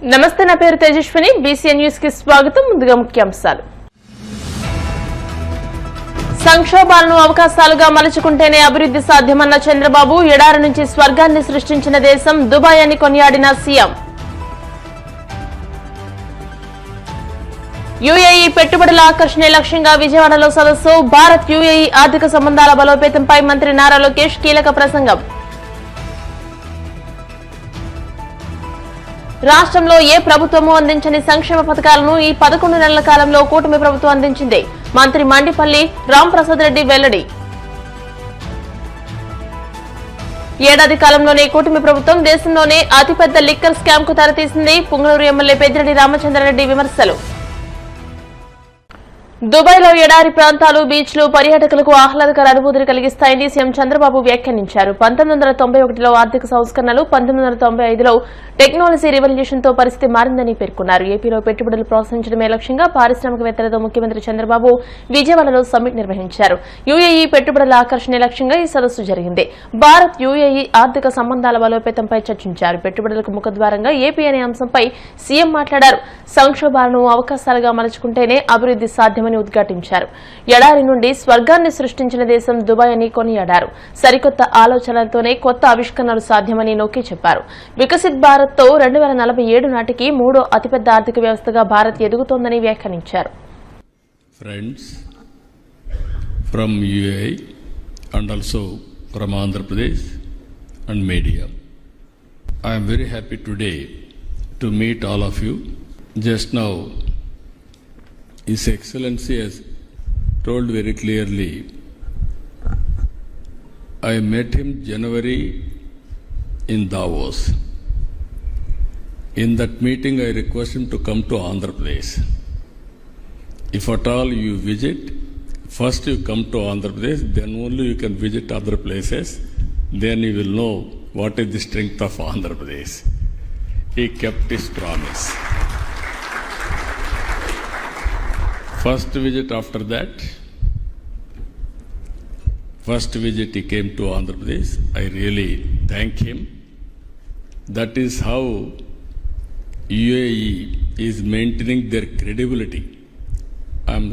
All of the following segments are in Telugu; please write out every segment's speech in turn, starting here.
నమస్తే, నా పేరు తేజస్విని. బీసీఎన్ న్యూస్ కి స్వాగతం. ముందుగా ముఖ్యాంశాలు. సంక్షోభాలను అవకాశాలుగా మలుచుకుంటేనే అభివృద్ధి సాధ్యమన్న చంద్రబాబు. ఎడారి నుంచి స్వర్గాన్ని సృష్టించిన దేశం దుబాయ్ అని కొనియాడిన సీఎం. యూఏఈ పెట్టుబడుల ఆకర్షణే లక్ష్యంగా విజయవాడలో సదస్సు. భారత్ యూఏఈ ఆర్థిక సంబంధాల బలోపేతంపై మంత్రి నారా లోకేష్ కీలక ప్రసంగం. రాష్ట్రంలో ఏ ప్రభుత్వమూ అందించని సంక్షేమ పథకాలను ఈ 11 నెలల కాలంలో కూటమి ప్రభుత్వం అందించింది. మంత్రి మండిపల్లి రాంప్రసాద్ రెడ్డి వెల్లడి. ఏడాది కాలంలోనే కూటమి ప్రభుత్వం దేశంలోనే అతిపెద్ద లిక్కర్ స్కామ్ కు తెరతీసింది. పుంగనూరు ఎమ్మెల్యే పెద్దిరెడ్డి రామచంద్రారెడ్డి విమర్శలు. దుబాయ్ లో ఎడారి ప్రాంతాలు, బీచ్లు పర్యాటకులకు ఆహ్లాదకర అనుభూతిని కలిగిస్తాయని సీఎం చంద్రబాబు వ్యాఖ్యానించారు. 1991లో ఆర్థిక సంస్కరణలు, 1995లో టెక్నాలజీ రివల్యూషన్ తో పరిస్థితి మారిందని పేర్కొన్నారు. ఏపీలో పెట్టుబడులు ప్రోత్సహించడమే లక్ష్యంగా పారిశ్రామికవేత్తలతో ముఖ్యమంత్రి చంద్రబాబు విజయవాడలో సమ్మిట్ నిర్వహించారు. యూఏఈ పెట్టుబడుల ఆకర్షణే లక్ష్యంగా ఈ సదస్సు జరిగింది. భారత్ యూఏఈ ఆర్థిక సంబంధాల బలోపేతంపై చర్చించారు. పెట్టుబడులకు ముఖద్వారంగా ఏపీ అనే అంశంపై సీఎం మాట్లాడారు. సంక్షోభాలను అవకాశాలుగా మలుచుకుంటేనే అభివృద్ధి సాధ్యమని ఉద్ఘాటించారు. ఎడారి నుండి స్వర్గాన్ని సృష్టించిన దేశం దుబాయ్ అని కొనియాడారు. సరికొత్త ఆలోచనలతోనే కొత్త ఆవిష్కరణలు సాధ్యమని నొక్కి చెప్పారు. వికసిత్ భారత్ తో 2047 నాటికి 3వ అతిపెద్ద ఆర్థిక వ్యవస్థగా భారత్ ఎదుగుతోందని వ్యాఖ్యానించారు. Friends from UAE and also from Andhra Pradesh and media, I am very happy today to meet all of you. Just now His Excellency has told very clearly, I met him January in Davos. In that meeting, I request him to come to Andhra Pradesh. If at all you visit, first you come to Andhra Pradesh, then only you can visit other places. Then you will know what is the strength of Andhra Pradesh. He kept his promise. First visit after that, first visit he came to Andhra Pradesh. I really thank him. That is how UAE is maintaining their credibility. I am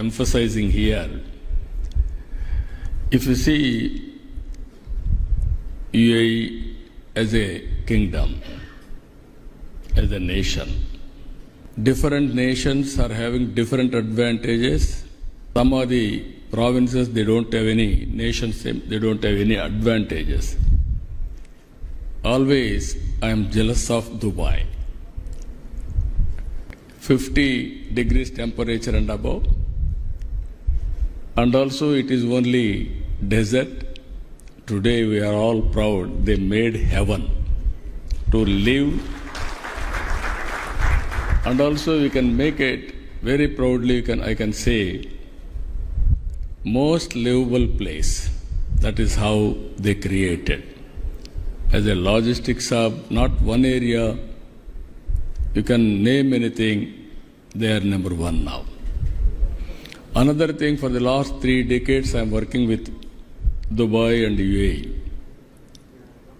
emphasizing here. If you see UAE as a kingdom, as a nation, different nations are having different advantages. Some of the provinces, they don't have any, nations, they don't have any advantages. Always I am jealous of Dubai. 50 degrees temperature and above. And also it is only desert. Today we are all proud. They made heaven to live. And also we can make it very proudly, I can say, most livable place. That is how they created. As a logistics hub, not one area, you can name anything, they are number one now. Another thing, for the last 3 decades I am working with Dubai and UAE.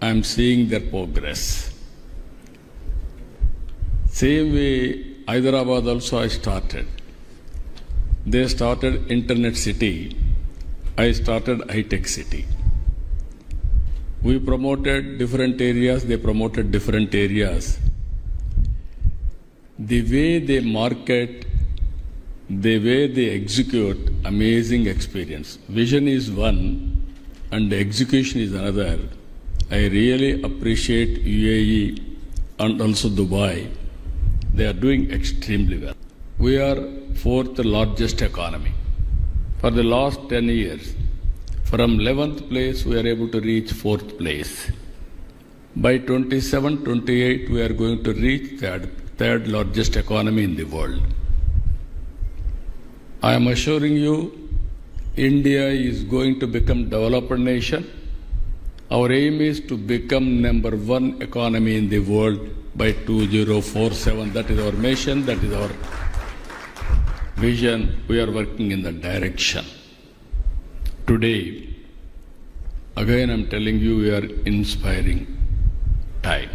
I am seeing their progress. Same way, Hyderabad also I started. They started Internet City. I started high-tech city. We promoted different areas, they promoted different areas. The way they market, the way they execute, amazing experience. Vision is one and execution is another. I really appreciate UAE and also Dubai. They are doing extremely well. We are 4th largest economy. For the last 10 years, from 11th place, we are able to reach 4th place. By 27-28, we are going to reach third largest economy in the world. I am assuring you, India is going to become developed nation. Our aim is to become number 1 economy in the world by 2047. That is our mission, that is our vision. We are working in that direction. Today, again I'm telling you, we are inspiring time.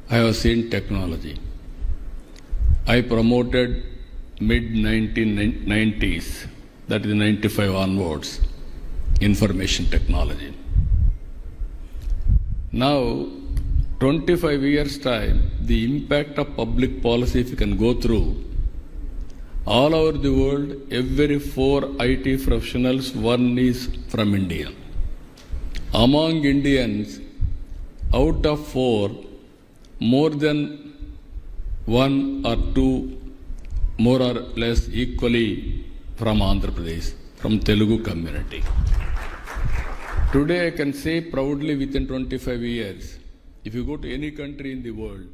I have seen technology. I promoted mid-1990s, that is 95 onwards, information technology. Now, 25 years time, the impact of public policy, if you can go through, all over the world, every 4 IT professionals, one is from India. Among Indians, out of 4, more than 1 or 2, more or less equally from Andhra Pradesh, from Telugu community. Today I can say proudly within 25 years, if you go to any country in the world,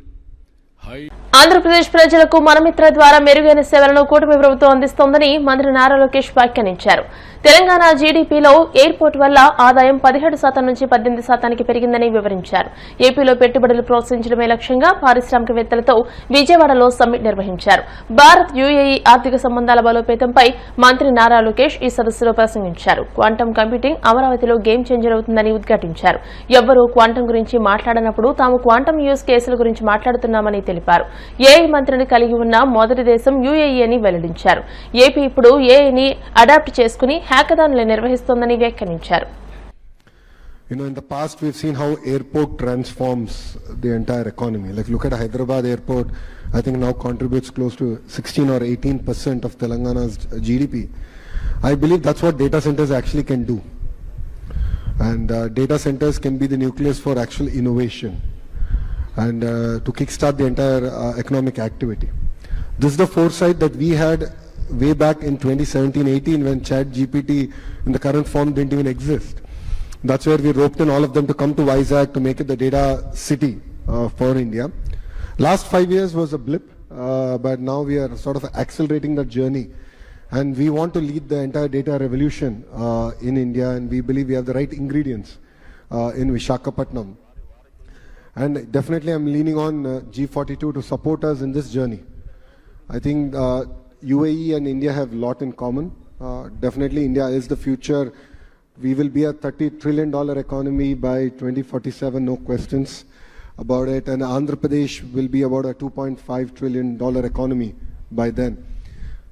high Andhra Pradesh ప్రజలకు మనమిత్ర ద్వారా మెరుగైన సేవలను కూటమి ప్రభుత్వం అందిస్తోందని మంత్రి నారా లోకేష్ వ్యాఖ్యానించారు. తెలంగాణ జీడీపీలో ఎయిర్పోర్ట్ వల్ల ఆదాయం 17% నుంచి 18% పెరిగిందని వివరించారు. ఏపీలో పెట్టుబడులు ప్రోత్సహించడమే లక్ష్యంగా పారిశ్రామికవేత్తలతో విజయవాడలో సమ్మిట్ నిర్వహించారు. భారత్ యుఏఈ ఆర్థిక సంబంధాల బలోపేతంపై మంత్రి నారా లోకేష్ ఈ సదస్సులో ప్రసంగించారు. క్వాంటమ్ కంప్యూటింగ్ అమరావతిలో గేమ్ చేంజర్ అవుతుందని ఉద్ఘాటించారు. ఎవ్వరూ క్వాంటమ్ గురించి మాట్లాడనప్పుడు తాము క్వాంటమ్ యూజ్ కేసుల గురించి మాట్లాడుతున్నామని తెలిపారు. ఏఐ మంత్రిని కలిగి ఉన్న మొదటి దేశం యుఏఈ అని వెల్లడించారు. ఏపీ ఇప్పుడు ఏఐని అడాప్ట్ చేసుకుని హ్యాకథాన్లు నిర్వహిస్తోందని వ్యాఖ్యానించారు. In the past we've seen how airport transforms the entire economy. Like look at Hyderabad airport, I think now contributes close to 16 or 18% of Telangana's GDP. I believe that's what data centers actually can do. And data centers can be the nucleus for actual innovation and to kickstart the entire economic activity. This is the foresight that we had way back in 2017-18 when ChatGPT in the current form didn't even exist. That's where we roped in all of them to come to Vizag to make it the data city for India. Last 5 years was a blip, but now we are sort of accelerating that journey. And we want to lead the entire data revolution in India, and we believe we have the right ingredients in Visakhapatnam. And definitely I'm leaning on G42 to support us in this journey. I think UAE and India have a lot in common. Definitely India is the future. We will be a $30 trillion economy by 2047, no questions about it. And Andhra Pradesh will be about a $2.5 trillion economy by then.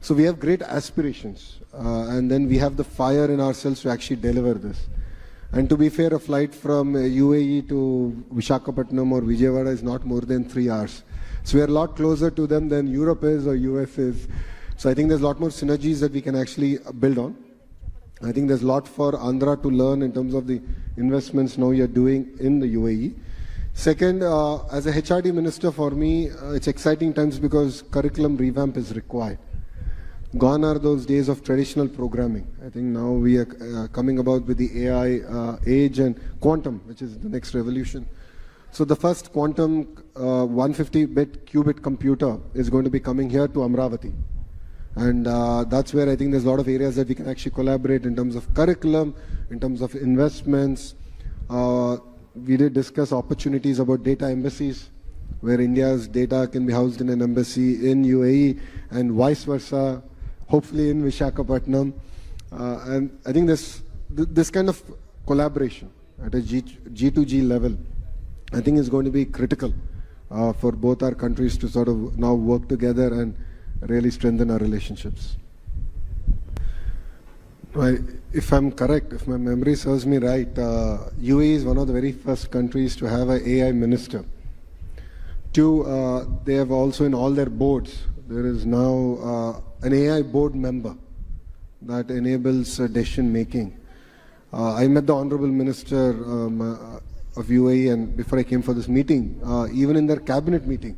So we have great aspirations. And then we have the fire in ourselves to actually deliver this. And to be fair, a flight from UAE to Visakhapatnam or Vijayawada is not more than 3 hours. So we are a lot closer to them than Europe is or US is. So I think there's a lot more synergies that we can actually build on. I think there's a lot for Andhra to learn in terms of the investments now you're doing in the UAE. Second, as a HRD minister for me, it's exciting times because curriculum revamp is required. Gone are those days of traditional programming. I think now we are coming about with the AI age and quantum, which is the next revolution. So the first quantum 150-bit qubit computer is going to be coming here to Amravati. And that's where I think there's a lot of areas that we can actually collaborate in terms of curriculum, in terms of investments. We did discuss opportunities about data embassies, where India's data can be housed in an embassy in UAE and vice versa, hopefully in Visakhapatnam. And I think this kind of collaboration at a G2G level, I think is going to be critical for both our countries to sort of now work together and really strengthen our relationships. If I'm correct, if my memory serves me right, UAE is one of the very first countries to have an AI minister. Two, they have also in all their boards, there is now an AI board member that enables decision making. I met the Honorable Minister of UAE and before I came for this meeting, even in their cabinet meeting,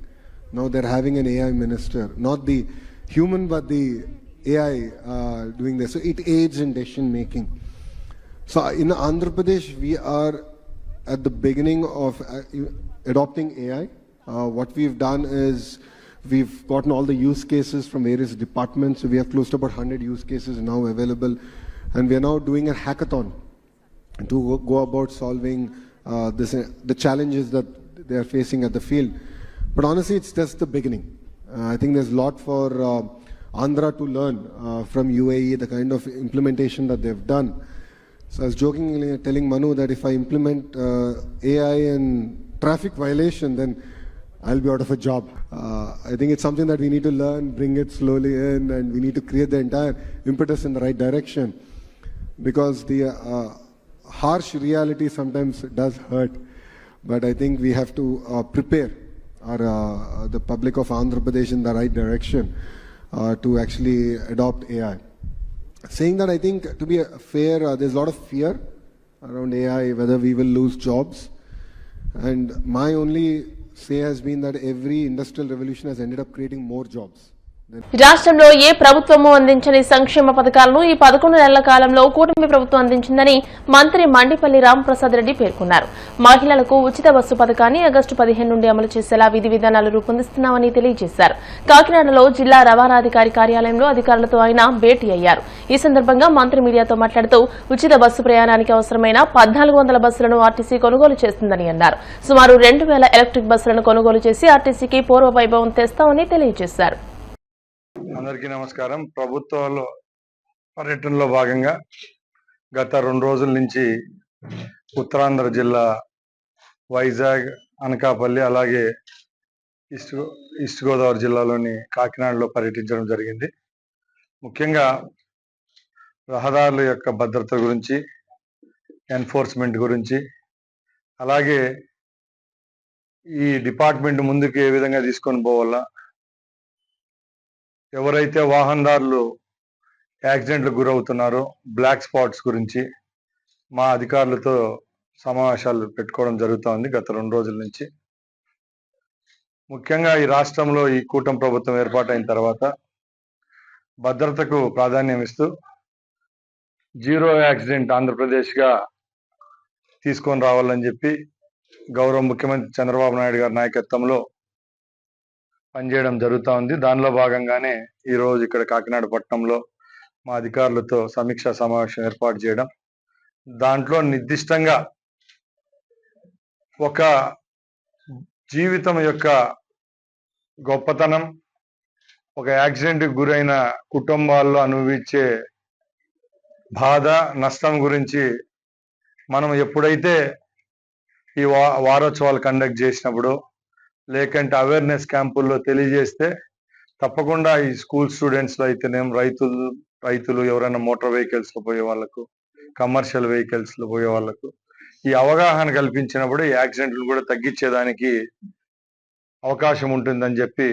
now they're having an AI minister, not the human but the AI doing this. So it aids in decision making. So in Andhra Pradesh, we are at the beginning of adopting AI. What we've done is we've gotten all the use cases from various departments. So we have close to about 100 use cases now available. And we are now doing a hackathon to go about solving the challenges that they are facing at the field. But honestly, it's just the beginning. I think there's a lot for Andhra to learn from UAE, the kind of implementation that they've done. So I was jokingly telling Manu that if I implement AI and traffic violation, then I'll be out of a job. I think it's something that we need to learn, bring it slowly in, and we need to create the entire impetus in the right direction, because the harsh reality sometimes does hurt. But I think we have to prepare the public of Andhra Pradesh in the right direction to actually adopt AI. Saying that, I think to be fair, there's a lot of fear around AI, whether we will lose jobs. And my only say has been that every industrial revolution has ended up creating more jobs. రాష్ట్రంలో ఏ ప్రభుత్వము అందించని సంక్షేమ పథకాలను ఈ 11 నెలల కాలంలో కూటమి ప్రభుత్వం అందించిందని మంత్రి మండిపల్లి రాంప్రసాద్ రెడ్డి పేర్కొన్నారు. మహిళలకు ఉచిత బస్సు పథకాన్ని ఆగస్టు 15 నుండి అమలు చేసేలా విధి విధానాలు రూపొందిస్తున్నామని తెలియజేశారు. కాకినాడలో జిల్లా రవాణాధికారి కార్యాలయంలో అధికారులతో ఆయన భేటీ అయ్యారు. ఈ సందర్భంగా మంత్రి మీడియాతో మాట్లాడుతూ ఉచిత బస్సు ప్రయాణానికి అవసరమైన 1400 బస్సులను ఆర్టీసీ కొనుగోలు చేస్తుందని అన్నారు. సుమారు 2000 ఎలక్ట్రిక్ బస్సులను కొనుగోలు చేసి ఆర్టీసీకి పూర్వ వైభవం తెస్తామని తెలియజేశారు. అందరికీ నమస్కారం. ప్రభుత్వాల్లో పర్యటనలో భాగంగా గత 2 రోజుల నుంచి ఉత్తరాంధ్ర జిల్లా వైజాగ్, అనకాపల్లి, అలాగే ఈస్ట్ గోదావరి జిల్లాలోని కాకినాడలో పర్యటించడం జరిగింది. ముఖ్యంగా రహదారుల యొక్క భద్రత గురించి, ఎన్ఫోర్స్మెంట్ గురించి, అలాగే ఈ డిపార్ట్మెంట్ ముందుకు ఏ విధంగా తీసుకొని పోవాలా, ఎవరైతే వాహనదారులు యాక్సిడెంట్లకు గురవుతున్నారో బ్లాక్ స్పాట్స్ గురించి మా అధికారులతో సమావేశాలు పెట్టుకోవడం జరుగుతోంది గత 2 రోజుల నుంచి. ముఖ్యంగా ఈ రాష్ట్రంలో ఈ కూటమి ప్రభుత్వం ఏర్పాటైన తర్వాత భద్రతకు ప్రాధాన్యం ఇస్తూ జీరో యాక్సిడెంట్ ఆంధ్రప్రదేశ్గా తీసుకొని రావాలని చెప్పి గౌరవ ముఖ్యమంత్రి చంద్రబాబు నాయుడు గారి నాయకత్వంలో పనిచేయడం జరుగుతూ ఉంది. దానిలో భాగంగానే ఈరోజు ఇక్కడ కాకినాడ పట్టణంలో మా అధికారులతో సమీక్షా సమావేశం ఏర్పాటు చేయడం, దాంట్లో నిర్దిష్టంగా ఒక జీవితం యొక్క గొప్పతనం, ఒక యాక్సిడెంట్కి గురైన కుటుంబాల్లో అనుభవించే బాధ, నష్టం గురించి మనం ఎప్పుడైతే ఈ వారోత్సవాలు కండక్ట్ చేసినప్పుడు, లేకంటే అవేర్నెస్ క్యాంపుల్లో తెలియజేస్తే తప్పకుండా ఈ స్కూల్ స్టూడెంట్స్లో అయితేనేం, రైతులు ఎవరైనా మోటార్ వెహికల్స్లో పోయే వాళ్ళకు, కమర్షియల్ వెహికల్స్లో పోయే వాళ్ళకు ఈ అవగాహన కల్పించినప్పుడు ఈ యాక్సిడెంట్లు కూడా తగ్గించేదానికి అవకాశం ఉంటుందని చెప్పి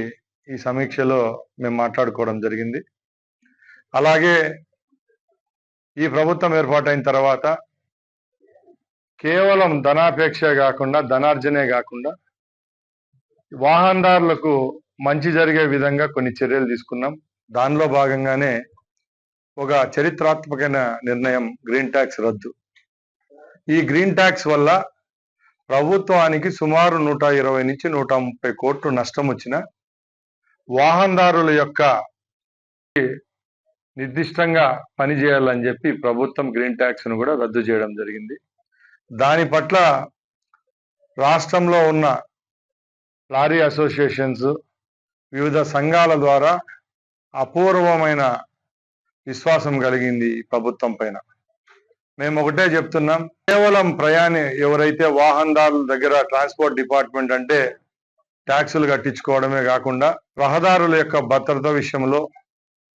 ఈ సమీక్షలో మేము మాట్లాడుకోవడం జరిగింది. అలాగే ఈ ప్రభుత్వం ఏర్పాటైన తర్వాత కేవలం ధనాపేక్ష కాకుండా, ధనార్జనే కాకుండా వాహనదారులకు మంచి జరిగే విధంగా కొన్ని చర్యలు తీసుకున్నాం. దానిలో భాగంగానే ఒక చరిత్రాత్మకమైన నిర్ణయం గ్రీన్ ట్యాక్స్ రద్దు. ఈ గ్రీన్ ట్యాక్స్ వల్ల ప్రభుత్వానికి సుమారు 120 నుంచి 130 కోట్లు నష్టం వచ్చిన వాహనదారుల యొక్క నిర్దిష్టంగా పనిచేయాలని చెప్పి ప్రభుత్వం గ్రీన్ ట్యాక్స్ ను కూడా రద్దు చేయడం జరిగింది. దాని పట్ల రాష్ట్రంలో ఉన్న లారీ అసోసియేషన్స్, వివిధ సంఘాల ద్వారా అపూర్వమైన విశ్వాసం కలిగింది ప్రభుత్వం పైన. మేము ఒకటే చెప్తున్నాం, కేవలం ఎవరైతే వాహనదారుల దగ్గర ట్రాన్స్పోర్ట్ డిపార్ట్మెంట్ అంటే ట్యాక్సులు కట్టించుకోవడమే కాకుండా రహదారుల యొక్క భద్రత విషయంలో,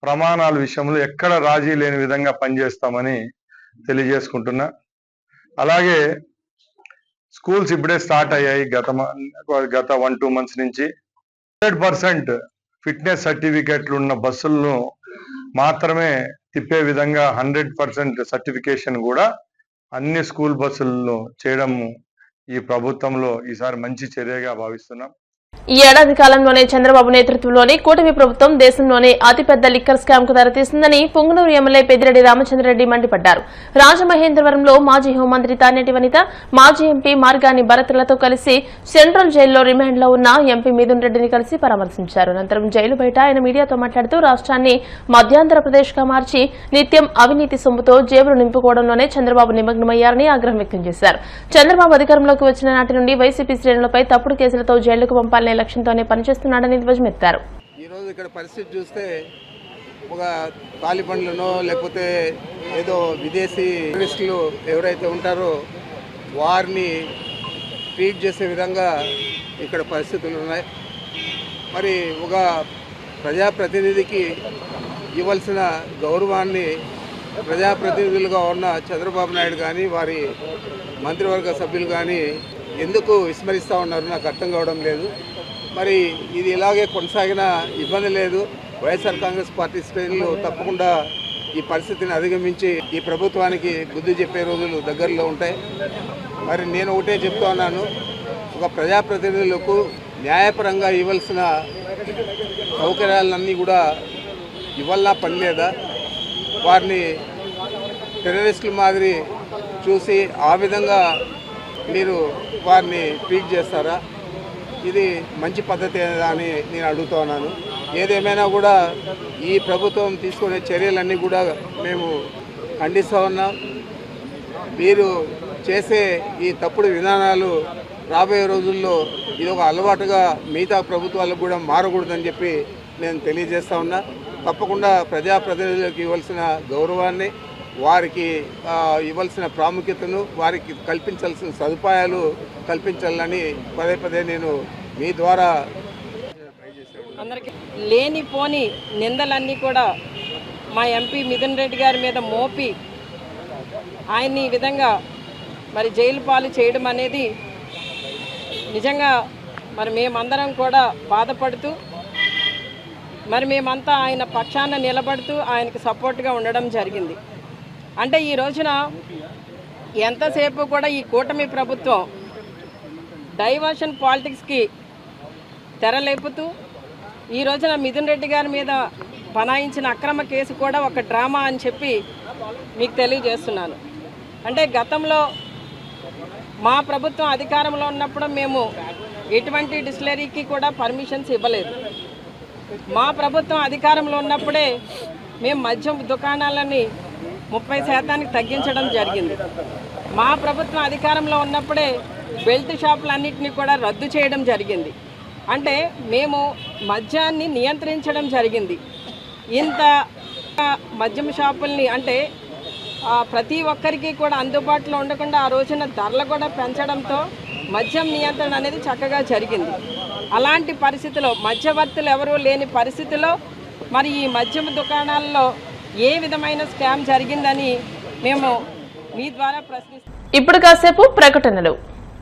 ప్రమాణాల విషయంలో ఎక్కడ రాజీ లేని విధంగా పనిచేస్తామని తెలియజేసుకుంటున్నా. అలాగే స్కూల్స్ ఇప్పుడే స్టార్ట్ అయ్యాయి. గత 1-2 months నుంచి 100% ఫిట్నెస్ సర్టిఫికెట్లు ఉన్న బస్సులను మాత్రమే తిప్పే విధంగా 100% సర్టిఫికేషన్ కూడా అన్ని స్కూల్ బస్సులను చేయడం ఈ ప్రభుత్వంలో ఈసారి మంచి చర్యగా భావిస్తున్నాం. ఈ ఏడాది కాలంలోనే చంద్రబాబు నేతృత్వంలోని కూటమి ప్రభుత్వం దేశంలోనే అతిపెద్ద లిక్కర్ స్కామ్ కు తెరతీసిందని పొంగనూరు ఎమ్మెల్యే పెద్దిరెడ్డి రామచంద్రరెడ్డి మండిపడ్డారు. రాజమహేంద్రవరంలో మాజీ హోంమంత్రి తానేటి వనిత, మాజీ ఎంపీ మార్గాని భరత్లతో కలిసి సెంట్రల్ జైల్లో రిమాండ్లో ఉన్న ఎంపీ మిథున్ రెడ్డిని కలిసి పరామర్శించారు. అనంతరం జైలు బయట ఆయన మీడియాతో మాట్లాడుతూ రాష్ట్రాన్ని మధ్యాంధ్ర ప్రదేశ్ గా మార్చి నిత్యం అవినీతి సొమ్ముతో జేబులు నింపుకోవడంలోనే చంద్రబాబు నిమగ్నమయ్యారని ఆగ్రహం వ్యక్తం చేశారు. చంద్రబాబు అధికారంలోకి వచ్చిన నాటి నుండి వైసీపీ శ్రేణులపై తప్పుడు కేసులతో జైలుకు పంపాలని లక్ష్యంతోనే పనిచేస్తున్నాడని ధ్వజమెత్తారు. ఈ రోజు ఇక్కడ పరిస్థితి చూస్తే ఒక తాలిబన్లనో లేకపోతే ఏదో విదేశీ టూరిస్టులు ఎవరైతే ఉంటారో వారిని ట్రీట్ చేసే విధంగా ఇక్కడ పరిస్థితులు ఉన్నాయి. మరి ఒక ప్రజాప్రతినిధికి ఇవ్వాల్సిన గౌరవాన్ని ప్రజాప్రతినిధులుగా ఉన్న చంద్రబాబు నాయుడు కానీ వారి మంత్రివర్గ సభ్యులు కానీ ఎందుకు విస్మరిస్తూ ఉన్నారు నాకు అర్థం కావడం లేదు. మరి ఇది ఇలాగే కొనసాగిన ఇబ్బంది లేదు. వైఎస్ఆర్ కాంగ్రెస్ పార్టీ శ్రేణులు తప్పకుండా ఈ పరిస్థితిని అధిగమించి ఈ ప్రభుత్వానికి బుద్ధి చెప్పే రోజులు దగ్గరలో ఉంటాయి. మరి నేను ఒకటే చెప్తా ఉన్నాను, ఒక ప్రజాప్రతినిధులకు న్యాయపరంగా ఇవ్వాల్సిన సౌకర్యాలన్నీ కూడా ఇవ్వాలన్నా పని లేదా? వారిని టెర్రరిస్టుల మాదిరి చూసి ఆ విధంగా మీరు వారిని ట్రీట్ చేస్తారా? ఇది మంచి పద్ధతి అని నేను అడుగుతూ ఉన్నాను. ఏదేమైనా కూడా ఈ ప్రభుత్వం తీసుకునే చర్యలన్నీ కూడా మేము ఖండిస్తూ ఉన్నాం. మీరు చేసే ఈ తప్పుడు విధానాలు రాబోయే రోజుల్లో ఇది ఒక అలవాటుగా మిగతా ప్రభుత్వాలకు కూడా మారకూడదని చెప్పి నేను తెలియజేస్తా ఉన్నా. తప్పకుండా ప్రజాప్రతినిధులకు ఇవ్వాల్సిన గౌరవాన్ని, వారికి ఇవ్వాల్సిన ప్రాముఖ్యతను, వారికి కల్పించాల్సిన సదుపాయాలు కల్పించాలని పదే పదే నేను మీ ద్వారా అందరికీ లేనిపోని నిందలన్నీ కూడా మా ఎంపీ మిథున్ రెడ్డి గారి మీద మోపి ఆయన్ని ఈ విధంగా మరి జైలు పాలు చేయడం అనేది నిజంగా మరి మేమందరం కూడా బాధపడుతూ మరి మేమంతా ఆయన పక్షాన నిలబడుతూ ఆయనకి సపోర్ట్గా ఉండడం జరిగింది. అంటే ఈ రోజున ఎంతసేపు కూడా ఈ కూటమి ప్రభుత్వం డైవర్షన్ పాలిటిక్స్కి తెరలేపుతూ ఈ రోజున మిథున్ రెడ్డి గారి మీద బనాయించిన అక్రమ కేసు కూడా ఒక డ్రామా అని చెప్పి మీకు తెలియజేస్తున్నాను. అంటే గతంలో మా ప్రభుత్వం అధికారంలో ఉన్నప్పుడు మేము ఎటువంటి డిస్టిలరీకి కూడా పర్మిషన్స్ ఇవ్వలేదు. మా ప్రభుత్వం అధికారంలో ఉన్నప్పుడే మేము మద్యం దుకాణాలని 30% తగ్గించడం జరిగింది. మా ప్రభుత్వం అధికారంలో ఉన్నప్పుడే బెల్ట్ షాపులన్నింటినీ కూడా రద్దు చేయడం జరిగింది. అంటే మేము మద్యాన్ని నియంత్రించడం జరిగింది. ఇంత మద్యం షాపుల్ని అంటే ప్రతి ఒక్కరికి కూడా అందుబాటులో ఉండకుండా ఆ రోజున ధరలు కూడా పెంచడంతో మద్యం నియంత్రణ అనేది చక్కగా జరిగింది. అలాంటి పరిస్థితిలో మధ్యవర్తులు ఎవరూ లేని పరిస్థితిలో మరి ఈ మద్యం దుకాణాల్లో ఏ విధమైన స్కామ్ జరిగిందని మేము మీ ద్వారా ప్రశ్నిస్తాం. ఇప్పుడు కాసేపు ప్రకటనలు.